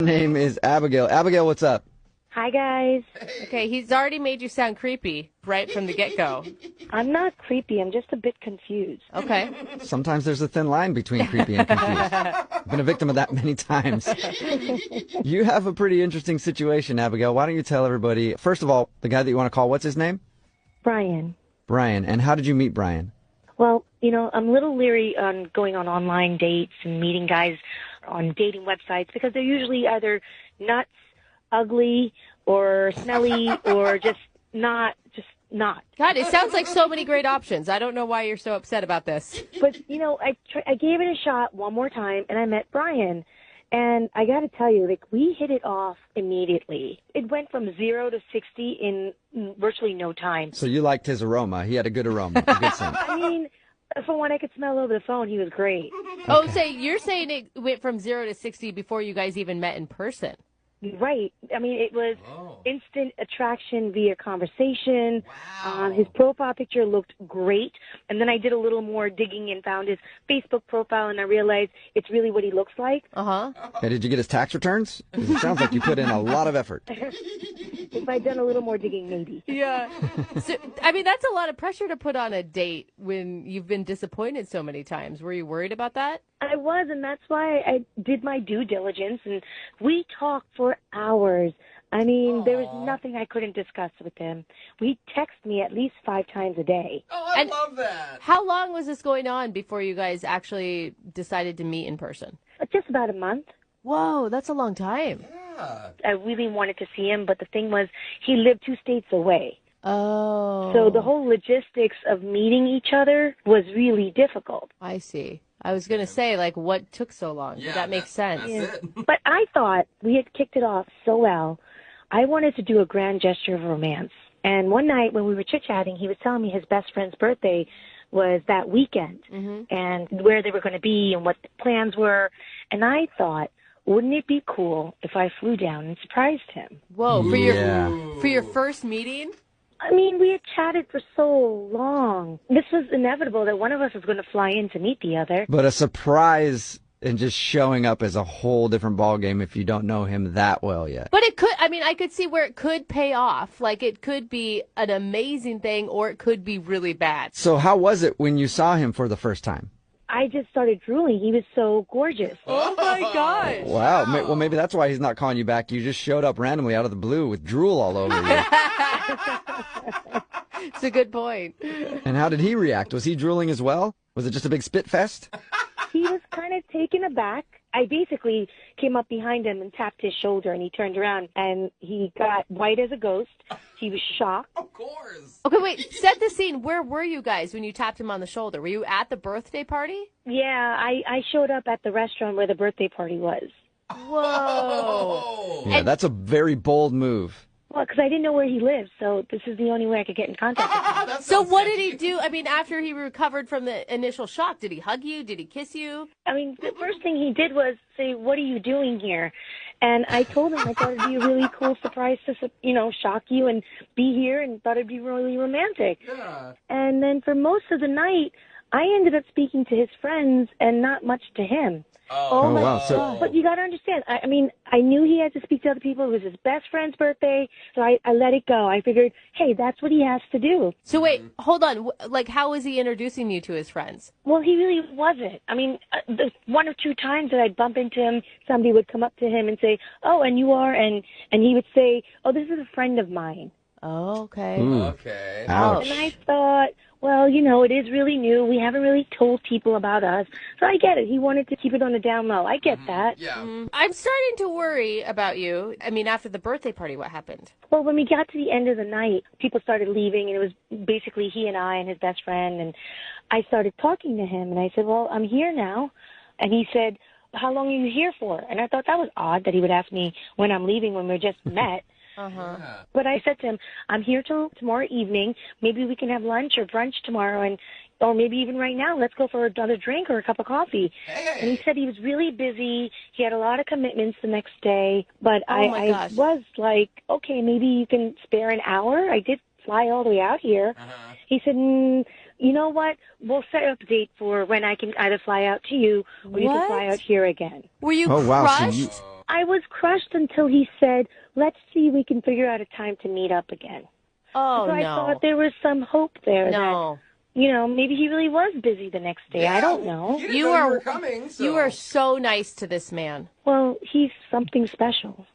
Name is Abigail. Abigail, what's up? Hi, guys. Okay, he's already made you sound creepy right from the get-go. I'm not creepy. I'm just a bit confused. Okay. Sometimes there's a thin line between creepy and confused. I've been a victim of that many times. You have a pretty interesting situation, Abigail. Why don't you tell everybody, first of all, the guy that you want to call, what's his name? Brian. Brian. And how did you meet Brian? Well, I'm a little leery on going on online dates and meeting guys on dating websites because they're usually either nuts, ugly, or smelly, or just not. God, it sounds like so many great options. I don't know why you're so upset about this. But, I gave it a shot one more time, and I met Brian. And I got to tell you, we hit it off immediately. It went from 0 to 60 in virtually no time. So you liked his aroma. He had a good aroma, a good scent. I mean, from what I could smell over the phone, he was great. Oh, so you're saying it went from 0 to 60 before you guys even met in person? Right. I mean, it was instant attraction via conversation. Wow. His profile picture looked great. And then I did a little more digging and found his Facebook profile, and I realized it's really what he looks like. Uh-huh. Hey, did you get his tax returns? 'Cause it sounds like you put in a lot of effort. If I'd done a little more digging, maybe. Yeah. So, I mean, that's a lot of pressure to put on a date when you've been disappointed so many times. Were you worried about that? I was, and that's why I did my due diligence, and we talked for hours. I mean, there was nothing I couldn't discuss with him. He'd text me at least 5 times a day. Oh, I love that. How long was this going on before you guys actually decided to meet in person? Just about a month. Whoa, that's a long time. Yeah. I really wanted to see him, but the thing was, he lived 2 states away. Oh. So the whole logistics of meeting each other was really difficult. I see. I was going to say, what took so long? Yeah, but that makes sense. That's it. But I thought we had kicked it off so well. I wanted to do a grand gesture of romance. And one night when we were chit-chatting, he was telling me his best friend's birthday was that weekend and where they were going to be and what the plans were. And I thought, wouldn't it be cool if I flew down and surprised him? Whoa, for your first meeting? I mean, we had chatted for so long. This was inevitable that one of us was going to fly in to meet the other. But a surprise and just showing up is a whole different ballgame if you don't know him that well yet. But it could, I could see where it could pay off. It could be an amazing thing or it could be really bad. So how was it when you saw him for the first time? I just started drooling. He was so gorgeous. Oh, my gosh. Wow. Well, maybe that's why he's not calling you back. You just showed up randomly out of the blue with drool all over you. It's a good point. And how did he react? Was he drooling as well? Was it just a big spit fest? He was kind of taken aback. I basically came up behind him and tapped his shoulder, and he turned around, and he got white as a ghost. He was shocked. Of course. Okay, wait. Set the scene. Where were you guys when you tapped him on the shoulder? Were you at the birthday party? Yeah, I showed up at the restaurant where the birthday party was. Whoa. Yeah, that's a very bold move. Well, because I didn't know where he lived, so this is the only way I could get in contact with him. So what did he do? After he recovered from the initial shock, did he hug you? Did he kiss you? I mean, the first thing he did was say, "What are you doing here?" And I told him I thought it'd be a really cool surprise to, shock you and be here, and thought it'd be really romantic. Yeah. And then for most of the night, I ended up speaking to his friends and not much to him. Oh, my wow. God. But you got to understand, I mean, I knew he had to speak to other people. It was his best friend's birthday, so I let it go. I figured, hey, that's what he has to do. So wait, hold on. How was he introducing you to his friends? Well, he really wasn't. I mean, the 1 or 2 times that I'd bump into him, somebody would come up to him and say, "Oh, and you are?" And he would say, "Oh, this is a friend of mine." Oh, okay. Ooh. Okay. Ouch. And I thought, well, it is really new. We haven't really told people about us. So I get it. He wanted to keep it on the down low. I get that. Yeah. I'm starting to worry about you. After the birthday party, what happened? Well, when we got to the end of the night, people started leaving, and it was basically he and I and his best friend. And I started talking to him, and I said, well, I'm here now. And he said, how long are you here for? And I thought that was odd that he would ask me when I'm leaving when we just met. Uh-huh. Yeah. But I said to him, I'm here till tomorrow evening. Maybe we can have lunch or brunch tomorrow, or maybe even right now. Let's go for another drink or a cup of coffee. Hey. And he said he was really busy. He had a lot of commitments the next day. But my I gosh. was like, okay, maybe you can spare an hour. I did fly all the way out here. Uh-huh. He said, you know what? We'll set up a date for when I can either fly out to you or you can fly What? out here again. Were you Oh, wow. So crushed? you, I was crushed until he said, let's see if we can figure out a time to meet up again. Oh, so I thought there was some hope there No. that, maybe he really was busy the next day. Yeah, I don't know. You didn't know you were coming, so. You are so nice to this man. Well, he's something special.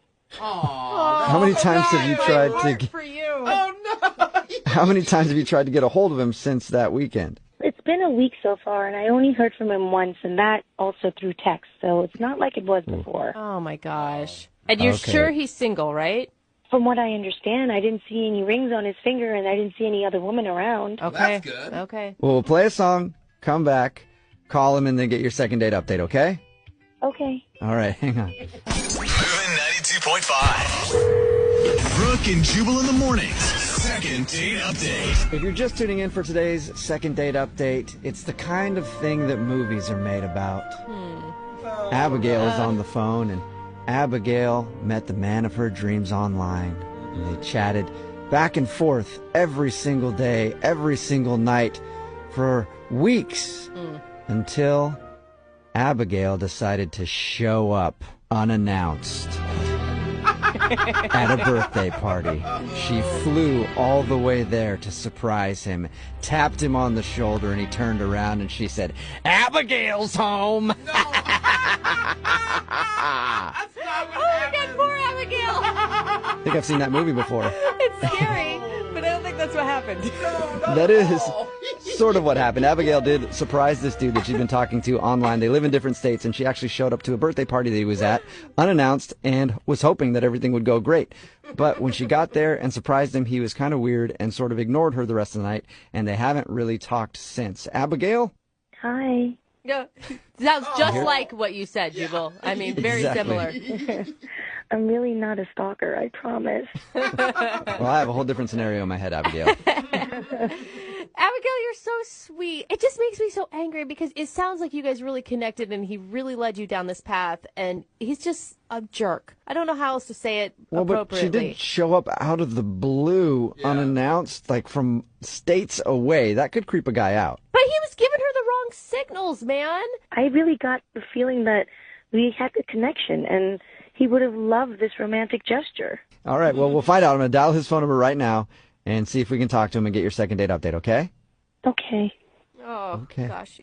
Aw, How many times have you tried to Heart get, for you. Oh, no. how many times have you tried to get a hold of him since that weekend? It's been a week so far, and I only heard from him once, and that also through text, so it's not like it was before. Oh, my gosh. And you're Okay. sure he's single, right? From what I understand, I didn't see any rings on his finger, and I didn't see any other woman around. Okay. That's good. Okay. Well, we'll play a song, come back, call him, and then get your second date update, okay? Okay. All right, hang on. Moving 92.5. Brooke and Jubal in the mornings. Second date update. If you're just tuning in for today's second date update, it's the kind of thing that movies are made about. Abigail is on the phone, and Abigail met the man of her dreams online. And they chatted back and forth every single day, every single night for weeks until Abigail decided to show up unannounced at a birthday party. She flew all the way there to surprise him, tapped him on the shoulder, and he turned around and she said, "Abigail's home." That's not what Oh, my happened. God, poor Abigail. I think I've seen that movie before. It's scary, but I don't think that's what happened. That is sort of what happened. Abigail did surprise this dude that she'd been talking to online. They live in different states, and she actually showed up to a birthday party that he was at, unannounced, and was hoping that everything would go great. But when she got there and surprised him, he was kind of weird and sort of ignored her the rest of the night, and they haven't really talked since. Abigail? Hi. Yeah. Sounds just like what you said, Jubal. I mean, very Exactly. similar. I'm really not a stalker, I promise. Well, I have a whole different scenario in my head, Abigail. Abigail, you're so sweet. It just makes me so angry because it sounds like you guys really connected and he really led you down this path, and he's just a jerk. I don't know how else to say it Well, but she appropriately. did show up out of the blue, unannounced, like from states away. That could creep a guy out. But he was giving her the wrong signals, man. I really got the feeling that we had a connection, and he would have loved this romantic gesture. All right, well, we'll find out. I'm going to dial his phone number right now and see if we can talk to him and get your second date update, okay? Okay. Oh, Okay. gosh.